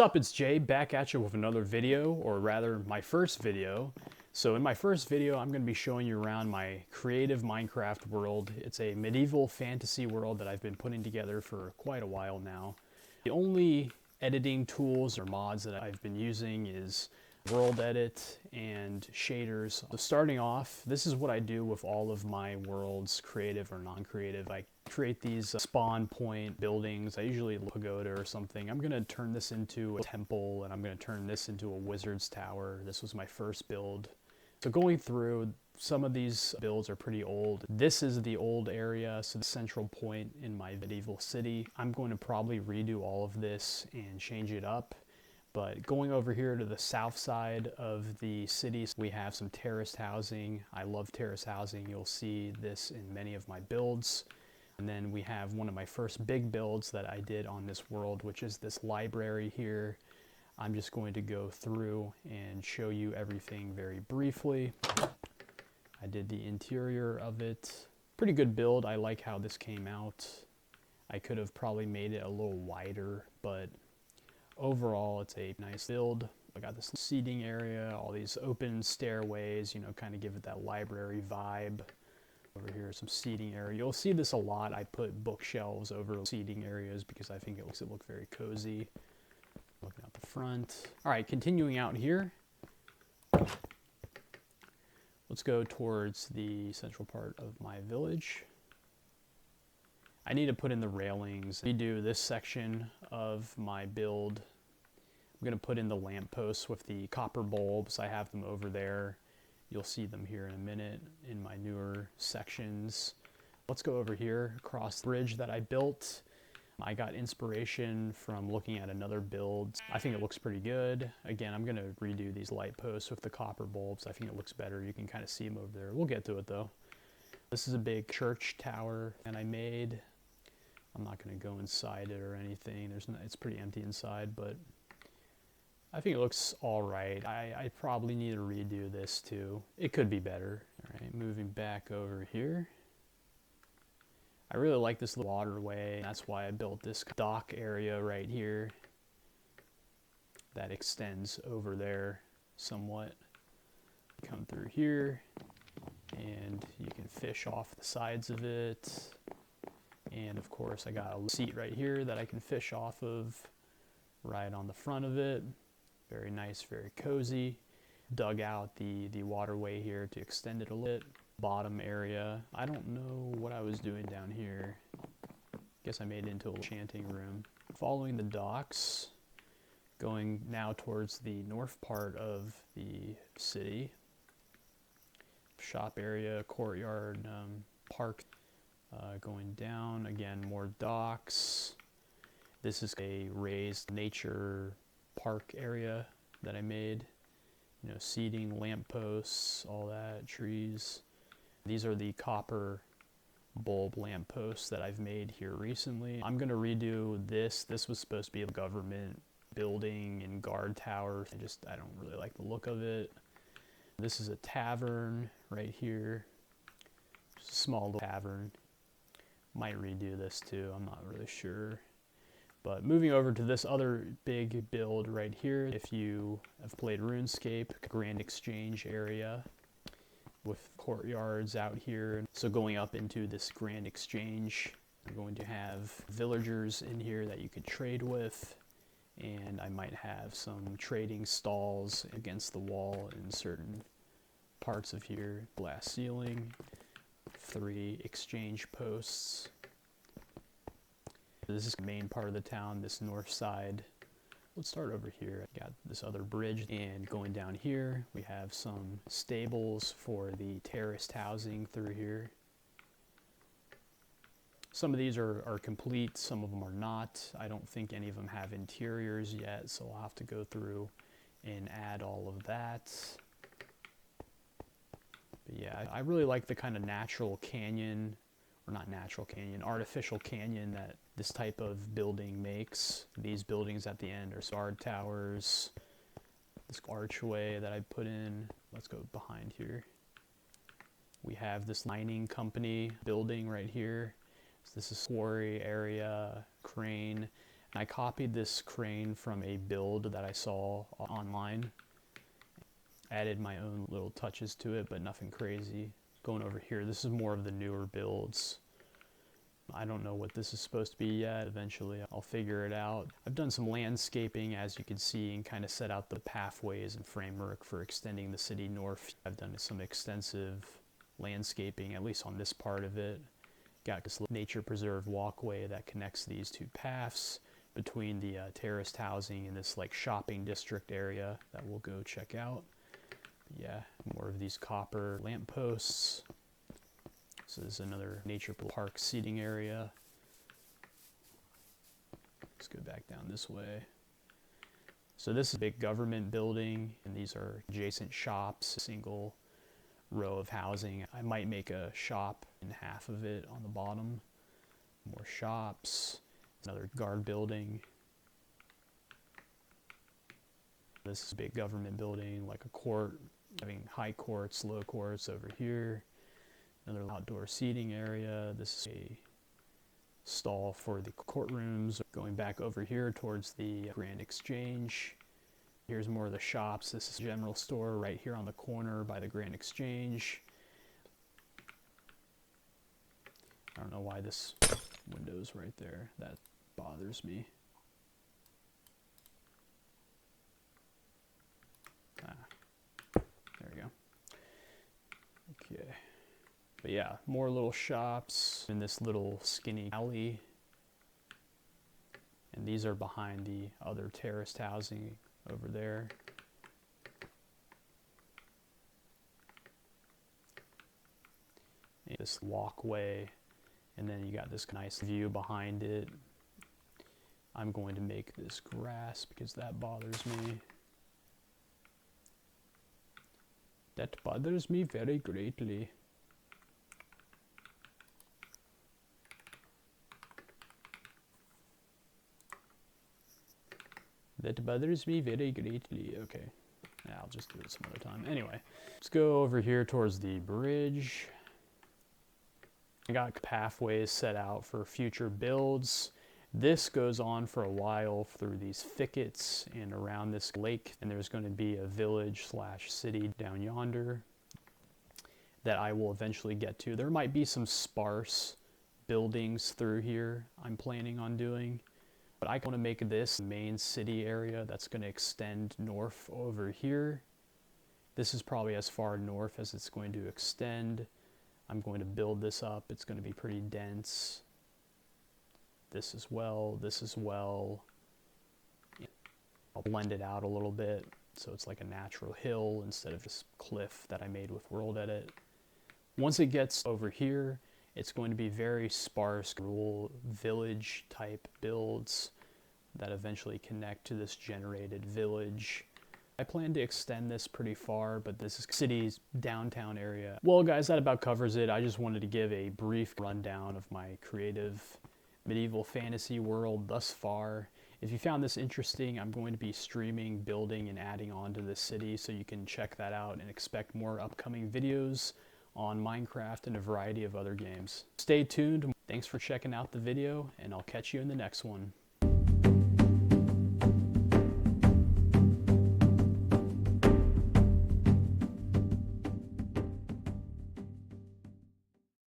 What's up, it's Jay back at you with another video, or rather my first video. So in my first video, I'm going to be showing you around my creative Minecraft world. It's a medieval fantasy world that I've been putting together for quite a while now. The only editing tools or mods that I've been using is World Edit and shaders. So starting off, this is what I do with all of my worlds, creative or non-creative. I create these spawn point buildings. I usually a pagoda or something. I'm going to turn this into a temple, and I'm going to turn this into a wizard's tower. This was my first build. So going through, some of these builds are pretty old. This is the old area, so the central point in my medieval city. I'm going to probably redo all of this and change it up. But going over here to the south side of the city, we have some terraced housing. I love terrace housing. You'll see this in many of my builds. And then we have one of my first big builds that I did on this world, which is this library here. I'm just going to go through and show you everything very briefly. I did the interior of it. Pretty good build. I like how this came out. I could have probably made it a little wider, but overall, it's a nice build. I got this seating area, all these open stairways, you know, kind of give it that library vibe. Over here, some seating area. You'll see this a lot. I put bookshelves over seating areas because I think it makes it look very cozy. Looking out the front. All right, continuing out here. Let's go towards the central part of my village. I need to put in the railings. Redo this section of my build. I'm going to put in the lampposts with the copper bulbs. I have them over there. You'll see them here in a minute in my newer sections. Let's go over here across the bridge that I built. I got inspiration from looking at another build. I think it looks pretty good. Again, I'm going to redo these light posts with the copper bulbs. I think it looks better. You can kind of see them over there. We'll get to it though. This is a big church tower that I made. I'm not going to go inside it or anything. It's pretty empty inside, but I think it looks all right. I probably need to redo this too. It could be better. All right, moving back over here. I really like this waterway. That's why I built this dock area right here that extends over there somewhat. Come through here and you can fish off the sides of it. And of course I got a seat right here that I can fish off of right on the front of it. Very nice, very cozy. Dug out the waterway here to extend it a little. Bottom area. I don't know what I was doing down here. Guess I made it into a enchanting room. Following the docks, going now towards the north part of the city. Shop area, courtyard, park. Going down, again, more docks. This is a raised nature park area that I made. You know, seating, lampposts, all that, trees. These are the copper bulb lampposts that I've made here recently. I'm going to redo this. This was supposed to be a government building and guard tower. I don't really like the look of it. This is a tavern right here. Just a small little tavern. Might redo this too. I'm not really sure. But moving over to this other big build right here, if you have played RuneScape, Grand Exchange area with courtyards out here. So going up into this Grand Exchange, you're going to have villagers in here that you could trade with. And I might have some trading stalls against the wall in certain parts of here. Glass ceiling, 3 exchange posts. This is the main part of the town, this north side. Let's start over here. I got this other bridge, and going down here, we have some stables for the terraced housing through here. Some of these are complete, some of them are not. I don't think any of them have interiors yet, so I'll have to go through and add all of that. But yeah, I really like the kind of natural canyon, or not natural canyon, artificial canyon that this type of building makes. These buildings at the end are guard towers. This archway that I put in. Let's go behind here. We have this mining company building right here. So this is quarry area, crane. I copied this crane from a build that I saw online. Added my own little touches to it, but nothing crazy. Going over here, this is more of the newer builds. I don't know what this is supposed to be yet. Eventually I'll figure it out. I've done some landscaping, as you can see, and kind of set out the pathways and framework for extending the city north. I've done some extensive landscaping, at least on this part of it. Got this nature preserve walkway that connects these two paths between the terraced housing and this like shopping district area that we'll go check out. But yeah, more of these copper lampposts. This is another nature park seating area. Let's go back down this way. So this is a big government building, and these are adjacent shops, single row of housing. I might make a shop in half of it on the bottom. More shops, another guard building. This is a big government building, like a court, having high courts, low courts over here. Another outdoor seating area. This is a stall for the courtrooms. Going back over here towards the Grand Exchange. Here's more of the shops. This is a general store right here on the corner by the Grand Exchange. I don't know why this window's right there. That bothers me. There we go. Okay. But yeah, more little shops in this little skinny alley. And these are behind the other terraced housing over there. And this walkway, and then you got this nice view behind it. I'm going to make this grass because that bothers me. That bothers me very greatly. That bothers me very greatly. Okay, yeah, I'll just do it some other time. Anyway, let's go over here towards the bridge. I got pathways set out for future builds. This goes on for a while through these thickets and around this lake, and there's going to be a village / city down yonder that I will eventually get to. There might be some sparse buildings through here I'm planning on doing. But I want to make this main city area that's going to extend north over here. This is probably as far north as it's going to extend. I'm going to build this up. It's going to be pretty dense. This as well, this as well. I'll blend it out a little bit so it's like a natural hill instead of just cliff that I made with World Edit. Once it gets over here, it's going to be very sparse, rural village type builds that eventually connect to this generated village. I plan to extend this pretty far, but this is city's downtown area. Well guys, that about covers it. I just wanted to give a brief rundown of my creative medieval fantasy world thus far. If you found this interesting, I'm going to be streaming, building, and adding on to this city, so you can check that out and expect more upcoming videos on Minecraft and a variety of other games. Stay tuned. Thanks for checking out the video, and I'll catch you in the next one.